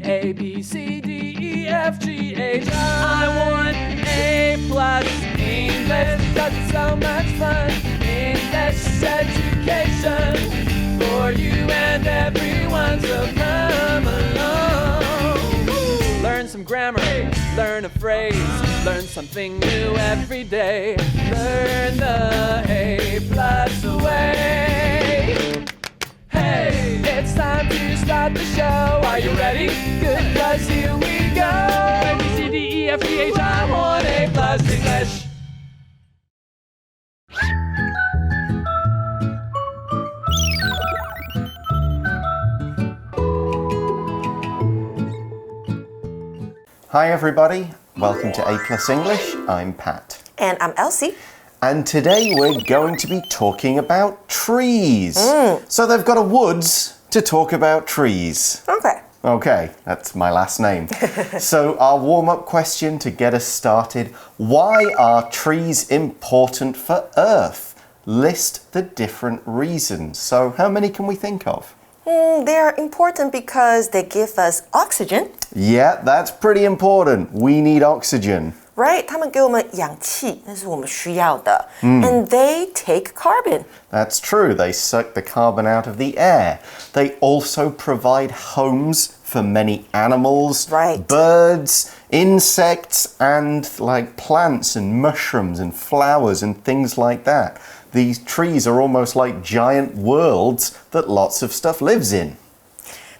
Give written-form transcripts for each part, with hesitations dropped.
A, B, C, D, E, F, G, H. I want A+ English because it's so much fun. English education for you and everyone, so come along. Learn some grammar, learn a phrase, learn something new every day. Learn the A+ way. Hey, it's time to start the show. Are you ready? Good, 'cause here we go. A, B, C, D, E, F, G, H. I want A+ English. Hi everybody, welcome to A+ English. I'm Pat. And I'm Elsie. And today we're going to be talking about trees. So they've got a woods to talk about trees. Okay, that's my last name. So our warm-up question to get us started. Why are trees important for Earth? List the different reasons. So how many can we think of? They are important because they give us oxygen. Yeah, that's pretty important. We need oxygen. Right? 他们给我们氧气，那是我们需要的。And they take carbon. That's true. They suck the carbon out of the air. They also provide homes for many animals, Right. birds, insects, and like plants and mushrooms and flowers and things like that. These trees are almost like giant worlds that lots of stuff lives in.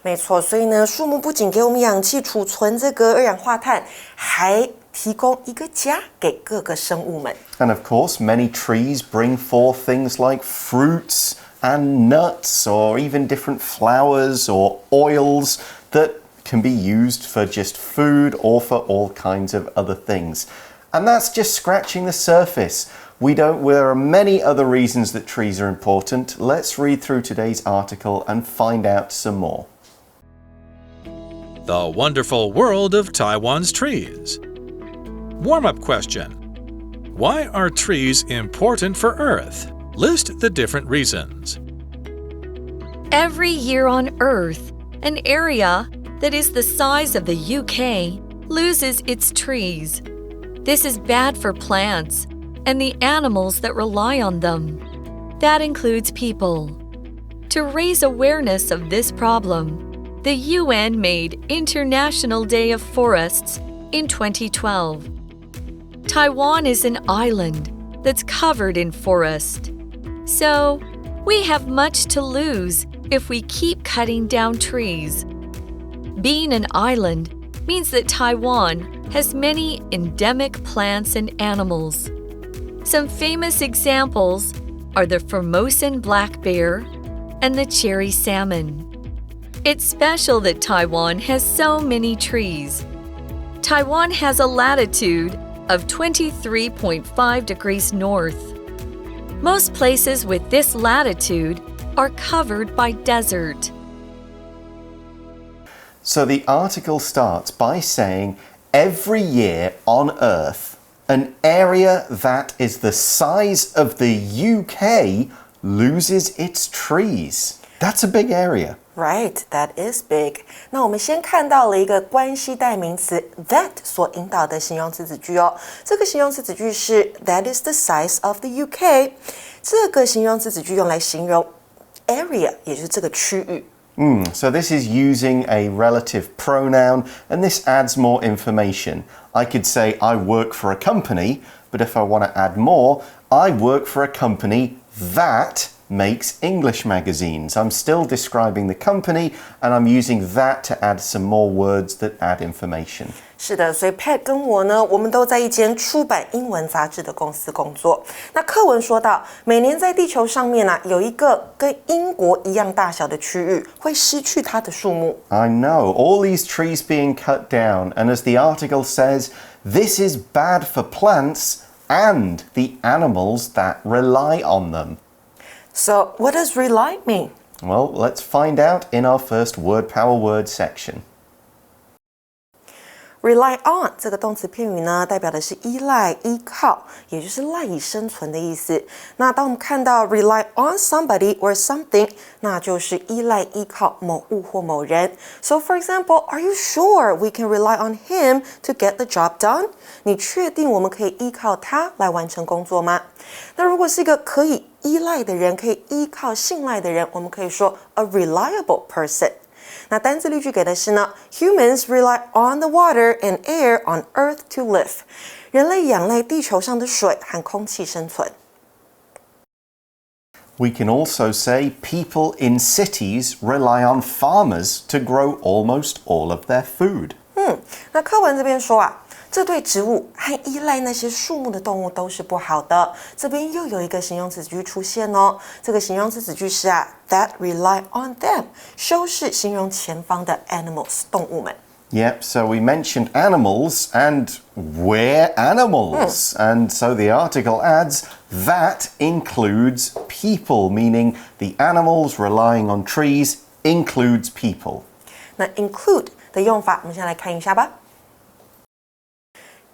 没错，所以呢，树木不仅给我们氧气，储存这个二氧化碳，还提供一个家给各个生物们。And of course, many trees bring forth things like fruits and nuts, or even different flowers or oils that can be used for just food or for all kinds of other things. And that's just scratching the surface. There are many other reasons that trees are important. Let's read through today's article and find out some more. The wonderful world of Taiwan's trees. Warm-up question. Why are trees important for Earth? List the different reasons. Every year on Earth, an area that is the size of the UK loses its trees. This is bad for plants and the animals that rely on them. That includes people. To raise awareness of this problem, the UN made International Day of Forests in 2012. Taiwan is an island that's covered in forest. So, we have much to lose if we keep cutting down trees. Being an island means that Taiwan has many endemic plants and animals. Some famous examples are the Formosan black bear and the cherry salmon. It's special that Taiwan has so many trees. Taiwan has a latitude of 23.5 degrees north. Most places with this latitude are covered by desert. So the article starts by saying, every year on Earth, an area that is the size of the UK loses its trees. That's a big area. Right, that is big. 那我们先看到了一个关系代名词 that 所引导的形容词子句哦。这个形容词子句是 That is the size of the UK。这个形容词子句用来形容 area， 也就是这个区域。So this is using a relative pronoun, and this adds more information. I could say I work for a company, but if I want to add more, I work for a company that makes English magazines. I'm still describing the company, and I'm using that to add some more words that add information. 是的，所以 Pat 跟我呢，我们都在一间出版英文杂志的公司工作。那课文说到，每年在地球上面有一个跟英国一样大小的区域会失去它的树木。I know, all these trees being cut down, and as the article says, this is bad for plants and the animals that rely on them. So, what does rely mean? Well, let's find out in our first word power word section. Rely on 这个动词片语呢，代表的是依赖、依靠，也就是赖以生存的意思。那当我们看到 rely on somebody or something， 那就是依赖、依靠某物或某人。So for example, are you sure we can rely on him to get the job done？ 你确定我们可以依靠他来完成工作吗？那如果是一个可以依赖的人，可以依靠、信赖的人，我们可以说 a reliable person。那单字例句给的是呢 Humans rely on the water and air on Earth to live. 人类仰赖地球上的水和空气生存。We can also say people in cities rely on farmers to grow almost all of their food. 那课文这边说啊，这对植物和依赖那些树木的动物都是不好的。这边又有一个形容词子句出现哦，这个形容词子句是that rely on them， 修饰形容前方的 animals 动物们。Yep, so we mentioned animals and we're animals. And so the article adds that includes people, meaning the animals relying on trees includes people. 那 include 的用法，我们先来看一下吧。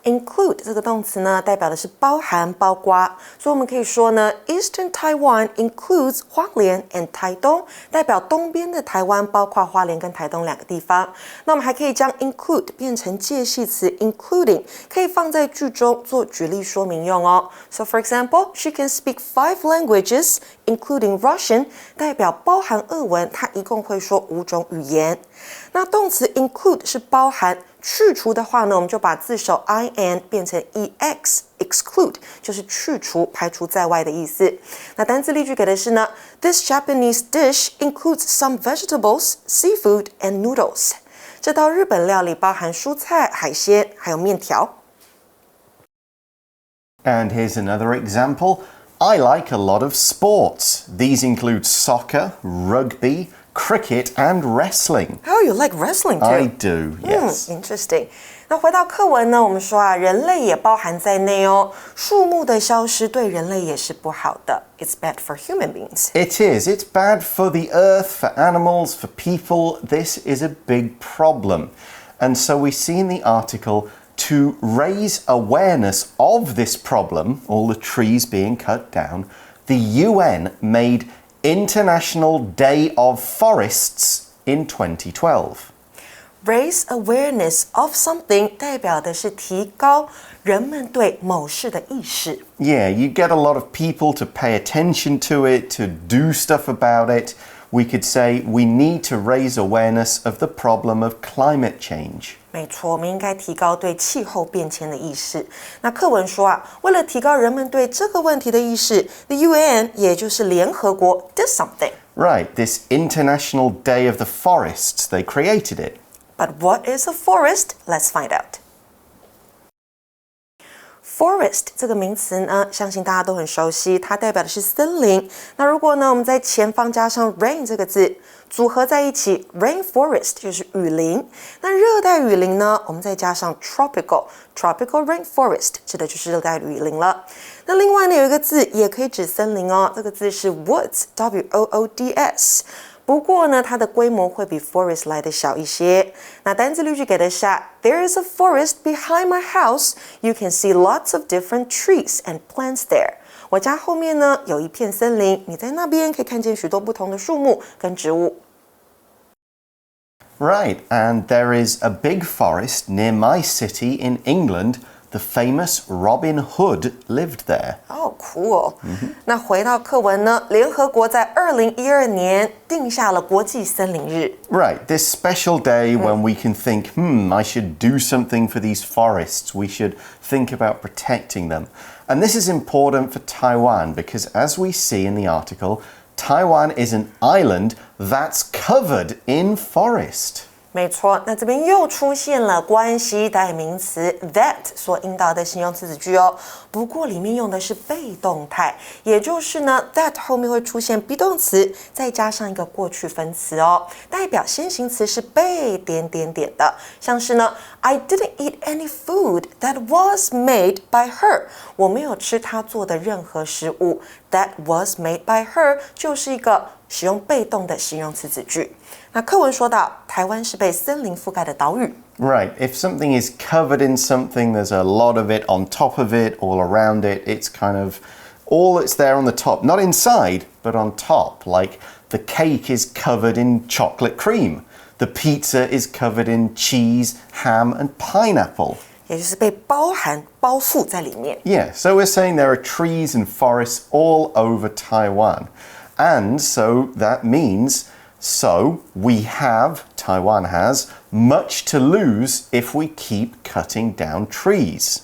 Include 这个动词呢，代表的是包含、包括，所以我们可以说呢 ，Eastern Taiwan includes 花莲 and 台东，代表东边的台湾，包括花莲跟台东两个地方。那我们还可以将 include 变成介系词 including， 可以放在句中做举例说明用哦。So for example, she can speak 5 languages, including Russian， 代表包含俄文，她一共会说5种语言。那动词 include 是包含。去除的话呢，我们就把字首 in 变成 ex exclude， 就是去除、排除在外的意思。那单字例句给的是呢 ，This Japanese dish includes some vegetables, seafood, and noodles。这道日本料理包含蔬菜、海鲜，还有面条。And here's another example. I like a lot of sports. These include soccer, rugby, cricket, and wrestling. Oh, you like wrestling too? I do, yes. Interesting. 那回到课文呢，我们说啊，人类也包含在内哦。树木的消失对人类也是不好的。It's bad for human beings. It is. It's bad for the earth, for animals, for people. This is a big problem. And so we see in the article to raise awareness of this problem, all the trees being cut down, the UN made International Day of Forests in 2012. Raise awareness of something 代表的是提高人们对某事的意识。Yeah, you get a lot of people to pay attention to it, to do stuff about it. We could say we need to raise awareness of the problem of climate change. 没错，我们应该提高对气候变迁的意识。那课文说啊，为了提高人们对这个问题的意识 ，the UN 也就是联合国 did something. Right, this International Day of the Forests, they created it. But what is a forest? Let's find out. Forest 这个名词呢，相信大家都很熟悉，它代表的是森林。那如果呢，我们在前方加上 rain 这个字，组合在一起 ，rainforest 就是雨林。那热带雨林呢，我们再加上 tropical rainforest， 指的就是热带雨林了。那另外呢，有一个字也可以指森林哦，这个字是 woods，W-O-O-D-S。不过呢，它的规模会比 forest 来的小一些。那单字例句给的是 There is a forest behind my house. You can see lots of different trees and plants there. 我家后面呢有一片森林，你在那边可以看见许多不同的树木跟植物。Right, and there is a big forest near my city in England. The famous Robin Hood lived there. Oh, cool. 那回到课文呢，联合国在2012年定下了国际森林日。Right, this special day when we can think, I should do something for these forests. We should think about protecting them. And this is important for Taiwan because as we see in the article, Taiwan is an island that's covered in forest. 没错，那这边又出现了关系代名词 that 所引导的形容词子句哦。不过里面用的是被动态，也就是呢 that 后面会出现 be 动词，再加上一个过去分词哦，代表先行词是被点点点的，像是呢 I didn't eat any food that was made by her， 我没有吃她做的任何食物 that was made by her 就是一个使用被动的形容词子句。那课文说到，台湾是被森林覆盖的岛屿。Right, if something is covered in something, there's a lot of it on top of it, all around it. It's kind of all that's there on the top, not inside, but on top. Like the cake is covered in chocolate cream. The pizza is covered in cheese, ham, and pineapple. 也就是被包覆在里面。Yeah, so we're saying there are trees and forests all over Taiwan. And so that means, Taiwan has much to lose if we keep cutting down trees.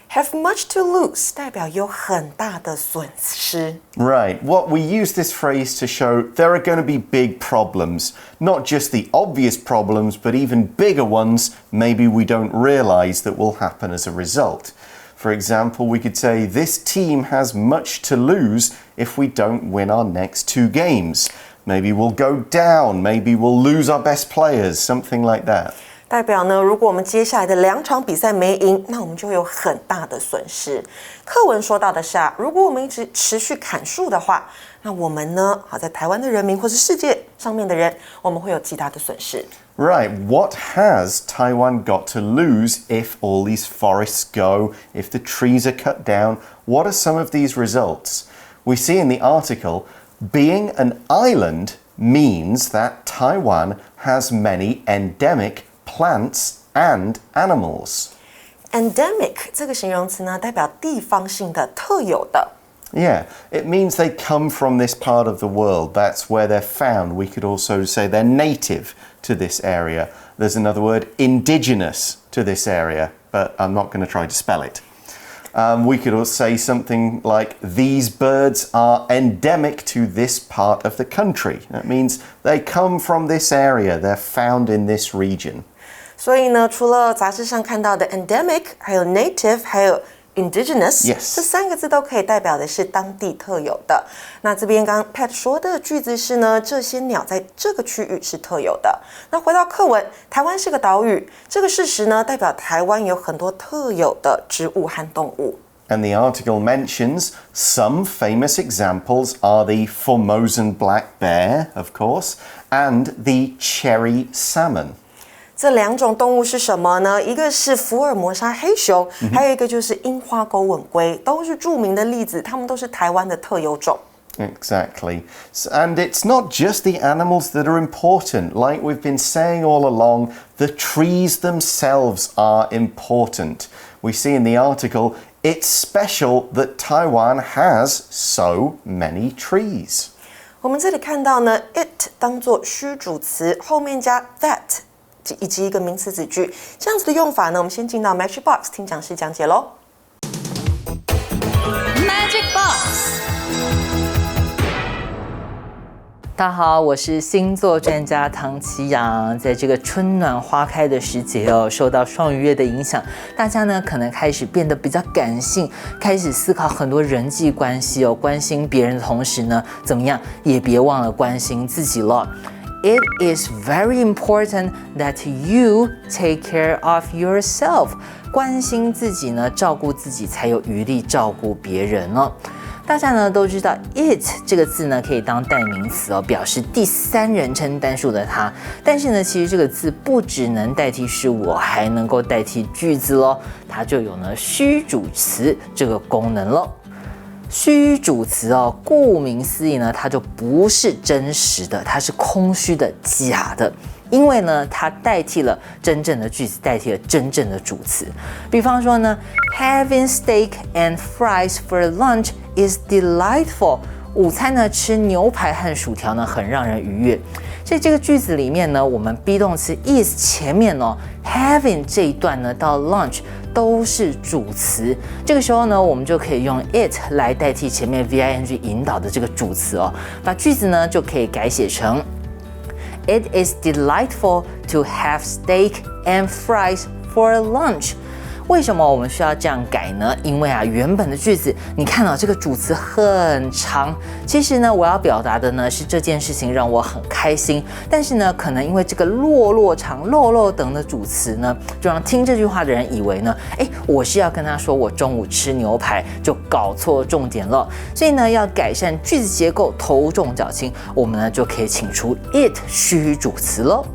Have much to lose 代表有很大的损失。Right, what we use this phrase to show there are going to be big problems. Not just the obvious problems, but even bigger ones maybe we don't realize that will happen as a result. For example, we could say this team has much to lose if we don't win our next 2 games. Maybe we'll go down, maybe we'll lose our best players, something like that. 代表呢，如果我们接下来的2场比赛没赢，那我们就会有很大的损失。课文说到的是如果我们一直持续砍树的话，那我们呢，在台湾的人民或是世界上面的人，我们会有极大的损失。Right, what has Taiwan got to lose if all these forests go, if the trees are cut down? What are some of these results? We see in the article, being an island means that Taiwan has many endemic plants and animals. Endemic 这个形容词呢，代表地方性的、特有的。Yeah, it means they come from this part of the world. That's where they're found. We could also say they're native to this area. There's another word, indigenous to this area, but I'm not going to try to spell it. We could also say something like, these birds are endemic to this part of the country. That means they come from this area. They're found in this region. 所以呢，除了杂志上看到的 endemic， 还有 native， 还有 indigenous， Yes. 这3个字都可以代表的是当地特有的。那这边刚 Pat 说的句子是呢，这些鸟在这个区域是特有的。那回到课文，台湾是个岛屿，这个事实呢，代表台湾有很多特有的植物和动物。And the article mentions some famous examples are the Formosan black bear, of course, and the cherry salmon. 这2种动物是什么呢？一个是福尔摩沙黑熊，还有一个就是樱花钩吻龟，都是著名的例子，它们都是台湾的特有种。Exactly. And it's not just the animals that are important. Like we've been saying all along, the trees themselves are important. We see in the article, it's special that Taiwan has so many trees. 我们这里看到呢 ，it 当作虚主词，后面加 that 以及一个名词子句，这样子的用法呢，我们先进到 Magic Box 听讲师讲解咯。Magic Box。大家好，我是星座专家唐綺阳。在这个春暖花开的时节哦，受到双鱼月的影响，大家呢可能开始变得比较感性，开始思考很多人际关系哦，关心别人的同时呢，怎么样也别忘了关心自己了。It is very important that you take care of yourself. 关心自己呢，照顾自己，才有余力照顾别人哦。大家呢都知道 it 这个字呢可以当代名词哦，表示第3人称单数的它。但是呢，其实这个字不只能代替事物，还能够代替句子咯。它就有呢虚主词这个功能咯。虚主词哦，顾名思义呢，它就不是真实的，它是空虚的、假的。因为呢，它代替了真正的句子，代替了真正的主词。比方说呢 ，Having steak and fries for lunch is delightful. 午餐呢，吃牛排和薯条呢，很让人愉悦。在这个句子里面呢，我们 be 动词 is 前面哦 ，having 这一段呢到 lunch 都是主词。这个时候呢，我们就可以用 it 来代替前面 VING 引导的这个主词哦，把句子呢就可以改写成 It is delightful to have steak and fries for lunch. 为什么我们需要这样改呢？因为啊，原本的句子你看到这个主词很长，其实呢，我要表达的呢是这件事情让我很开心，但是呢，可能因为这个落长、漏等的主词呢，就让听这句话的人以为呢，我是要跟他说我中午吃牛排，就搞错重点了。所以呢，要改善句子结构，头重脚轻，我们呢就可以请出 it 虚主词喽。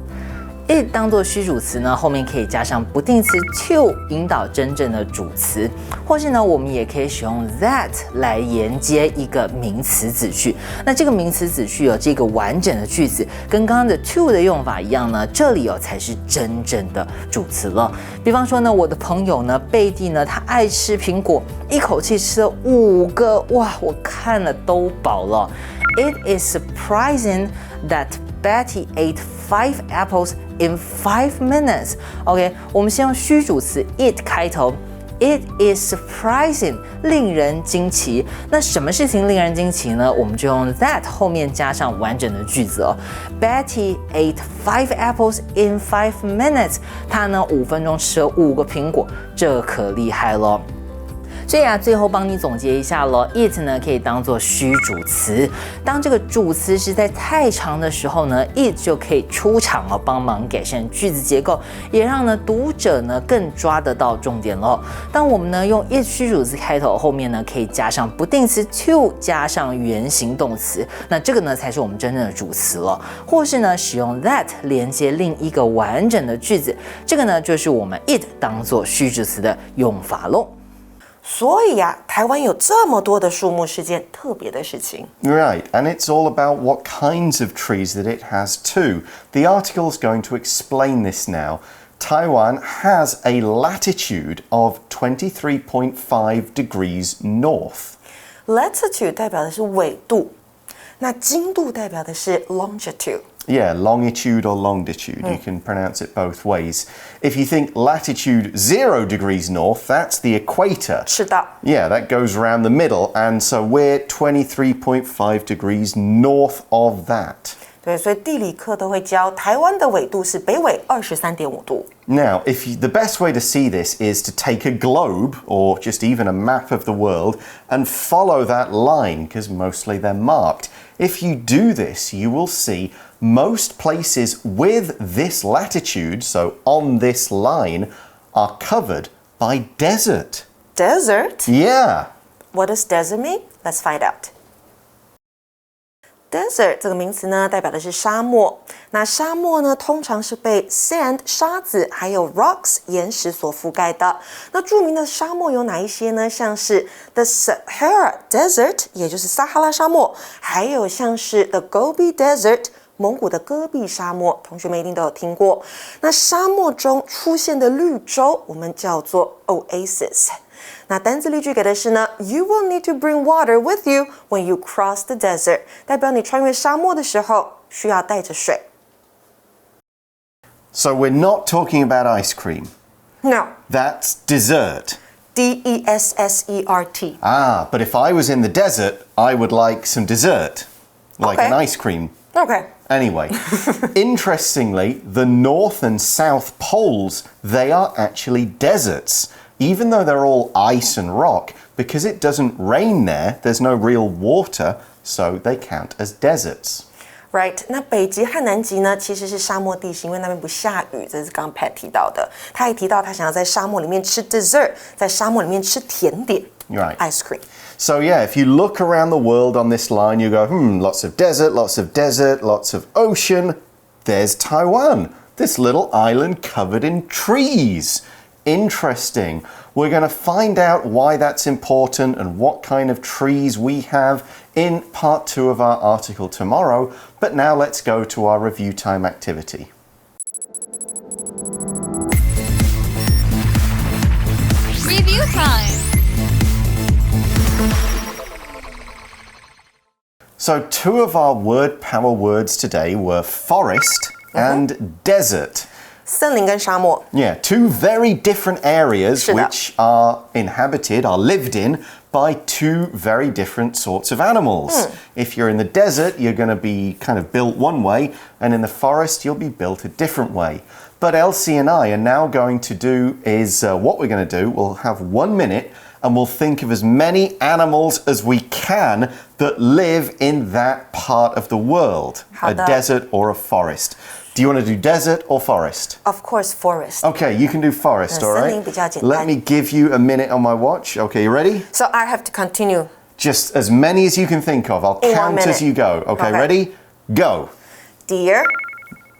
it 当做虚主词呢，后面可以加上不定词 to 引导真正的主词，或是呢，我们也可以使用 that 来连接一个名词子句。那这个名词子句有这个完整的句子，跟刚刚的 to 的用法一样呢，这里才是真正的主词了。比方说呢，我的朋友呢，贝蒂呢，他爱吃苹果，一口气吃了5个，哇，我看了都饱了。It is surprising that Betty ate 5 apples in 5 minutes. OK， 我们先用虚主词 it 开头。It is surprising， 令人惊奇。那什么事情令人惊奇呢？我们就用 that 后面加上完整的句子哦。Betty ate 5 apples in 5 minutes。她呢5分钟吃了5个苹果，这可厉害了。所以啊，最后帮你总结一下咯 it 呢可以当作虚主词，当这个主词实在太长的时候呢 it 就可以出场了，帮忙改善句子结构，也让呢读者呢更抓得到重点咯。当我们呢用 it 虚主词开头，后面呢可以加上不定词 to 加上原形动词，那这个呢才是我们真正的主词了。或是呢使用 that 连接另一个完整的句子，这个呢就是我们 it 当作虚主词的用法咯。所以啊，台湾有这么多的树木是件特别的事情。 Right, and it's all about what kinds of trees that it has too. The article is going to explain this now. Taiwan has a latitude of 23.5 degrees north. Latitude 代表的是纬度，那经度代表的是 longitude。Yeah, longitude or longitude. You can pronounce it both ways. If you think latitude 0 degrees north, that's the equator. 是的。Yeah, that goes around the middle, and so we're 23.5 degrees north of that. 对，所以地理课都会教台湾的纬度是北纬23.5度。Now, the best way to see this is to take a globe, or just even a map of the world, and follow that line, because mostly they're marked. If you do this, you will see most places with this latitude, so on this line, are covered by desert. Desert? Yeah. What does desert mean? Let's find out. Desert 这个名词呢，代表的是沙漠。那沙漠呢，通常是被 sand 沙子还有 rocks 岩石所覆盖的。那著名的沙漠有哪一些呢？像是 the Sahara Desert， 也就是撒哈拉沙漠，还有像是 the Gobi Desert。蒙古的戈壁沙漠，同学们一定都有听过。那沙漠中出现的绿洲，我们叫做 oasis。那单字例句给的是呢 ，You will need to bring water with you when you cross the desert， 代表你穿越沙漠的时候需要带着水。So we're not talking about ice cream. No. That's dessert. D-E-S-S-E-R-T. Ah, but if I was in the desert, I would like some dessert, like an ice cream. Okay. Anyway, interestingly, the North and South poles, they are actually deserts. Even though they're all ice and rock, because it doesn't rain there, there's no real water, so they count as deserts. Right. 那北极和南极呢，其实是沙漠地形，因为那边不下雨，这是刚刚 Pat 提到的。他也提到他想要在沙漠里面吃 dessert， 在沙漠里面吃甜点 Right. ice cream. So yeah, if you look around the world on this line, you go, lots of desert, lots of ocean. There's Taiwan, this little island covered in trees. Interesting. We're going to find out why that's important and what kind of trees we have in part 2 of our article tomorrow. But now let's go to our review time activity. Review time. So 2 of our word power words today were forest and desert. 森林跟沙漠。 Yeah, 2 very different areas which are inhabited, are lived in by 2 very different sorts of animals. If you're in the desert, you're going to be kind of built one way, and in the forest, you'll be built a different way. But Elsie and I are now going to do is what we're going to do. We'll have 1 minute and we'll think of as many animals as we can that live in that part of the world. A desert or a forest. Do you want to do desert or forest? Of course, forest. Okay, you can do forest, all right? 森林比较简单。 Let me give you a minute on my watch. Okay, you ready? So I have to continue. Just as many as you can think of. I'll In 1 count as minute. you go. Okay, ready? Go. Deer,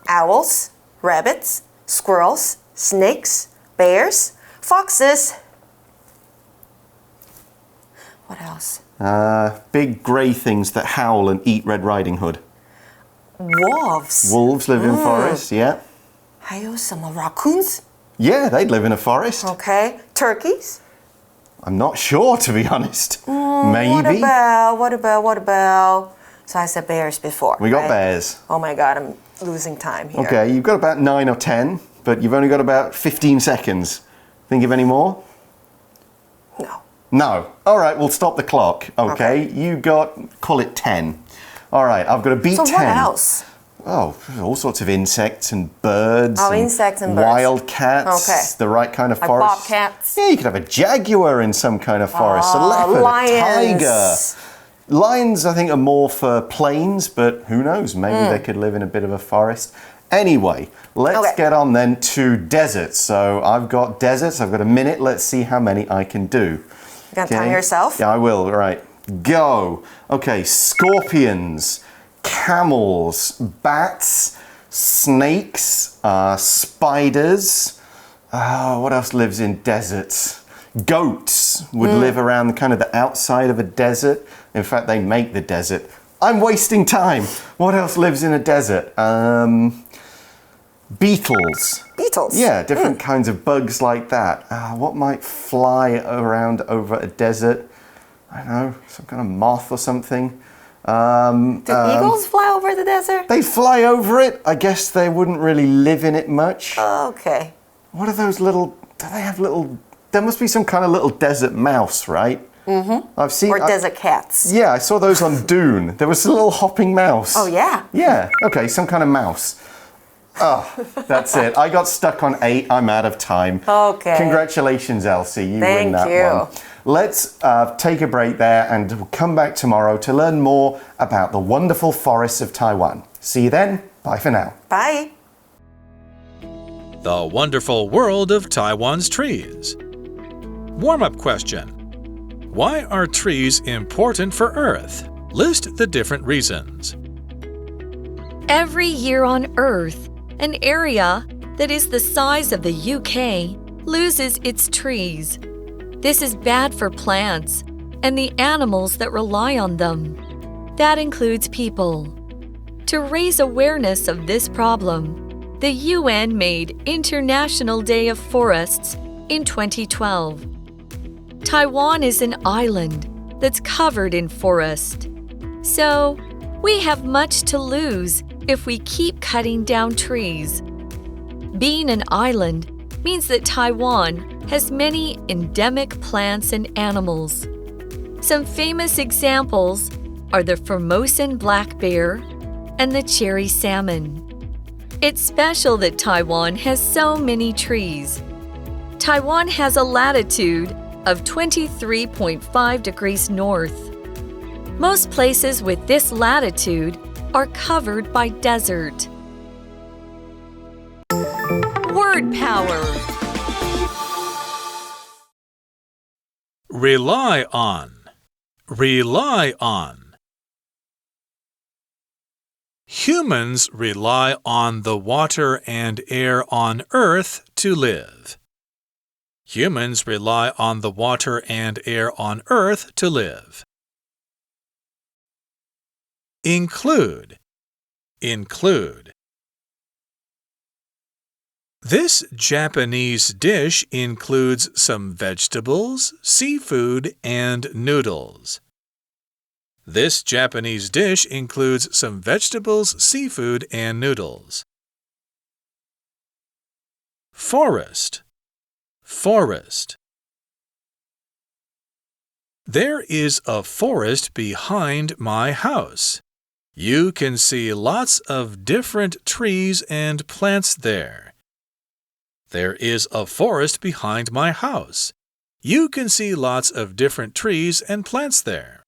owls, rabbits, squirrels, snakes, bears, foxes. What else? Big grey things that howl and eat Red Riding Hood. Wolves. Wolves live in forests, yeah. 还有什么 raccoons? Yeah, they'd live in a forest. Okay. Turkeys. I'm not sure, to be honest. Maybe. What about? So I said bears before. We got right? bears. Oh my God, I'm losing time here. Okay, you've got about 9 or 10, but you've only got about 15 seconds. Think of any more? No. No. All right, we'll stop the clock. Okay, you call it 10. All right, I've got to beat 10. So what else? Oh, all sorts of insects and birds. Oh, insects and birds. Wild cats. Okay. The right kind of Like forest. bobcats. Yeah, you could have a jaguar in some kind of forest. A leopard, lions. a tiger. Lions, I think, are more for plains, but who knows? Maybe they could live in a bit of a forest. Anyway, let's get on then to deserts. So I've got deserts. I've got a minute. Let's see how many I can do. You gonna time yourself? Yeah, I will. Right. Go. Okay, scorpions, camels, bats, snakes, spiders. What else lives in deserts? Goats would live around kind of the outside of a desert. In fact, they make the desert. I'm wasting time. What else lives in a desert? Beetles. Beetles. Yeah, different kinds of bugs like that. What might fly around over a desert? I don't know, some kind of moth or something. Do eagles fly over the desert? They fly over it. I guess they wouldn't really live in it much. Okay. What are those little... Do they have little... There must be some kind of little desert mouse, right? Mm-hmm. I've seen... Or desert cats. Yeah, I saw those on Dune. There was a little hopping mouse. Oh, yeah? Yeah, okay, some kind of mouse. Oh, that's it. I got stuck on 8. I'm out of time. Okay. Congratulations, Elsie. You win that one. Let's take a break there and we'll come back tomorrow to learn more about the wonderful forests of Taiwan. See you then. Bye for now. Bye. The wonderful world of Taiwan's trees. Warm-up question. Why are trees important for Earth? List the different reasons. Every year on Earth, an area that is the size of the UK loses its trees. This is bad for plants and the animals that rely on them. That includes people. To raise awareness of this problem, the UN made International Day of Forests in 2012. Taiwan is an island that's covered in forest. So, we have much to lose if we keep cutting down trees. Being an island means that Taiwan has many endemic plants and animals. Some famous examples are the Formosan black bear and the cherry salmon. It's special that Taiwan has so many trees. Taiwan has a latitude of 23.5 degrees north. Most places with this latitude are covered by desert. Word power. Rely on. Rely on. Humans rely on the water and air on Earth to live. Humans rely on the water and air on Earth to live. Include. Include. This Japanese dish includes some vegetables, seafood, and noodles. This Japanese dish includes some vegetables, seafood, and noodles. Forest. Forest. There is a forest behind my house. You can see lots of different trees and plants there. There is a forest behind my house. You can see lots of different trees and plants there.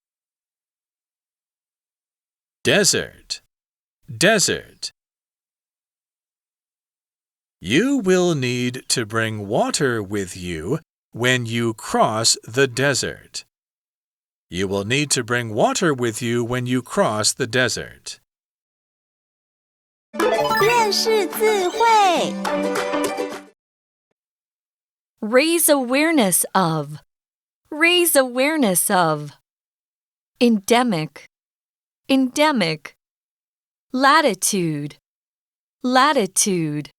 Desert. Desert. You will need to bring water with you when you cross the desert. You will need to bring water with you when you cross the desert. 认识字汇 Raise awareness of. Raise awareness of. Endemic. Endemic. Latitude. Latitude.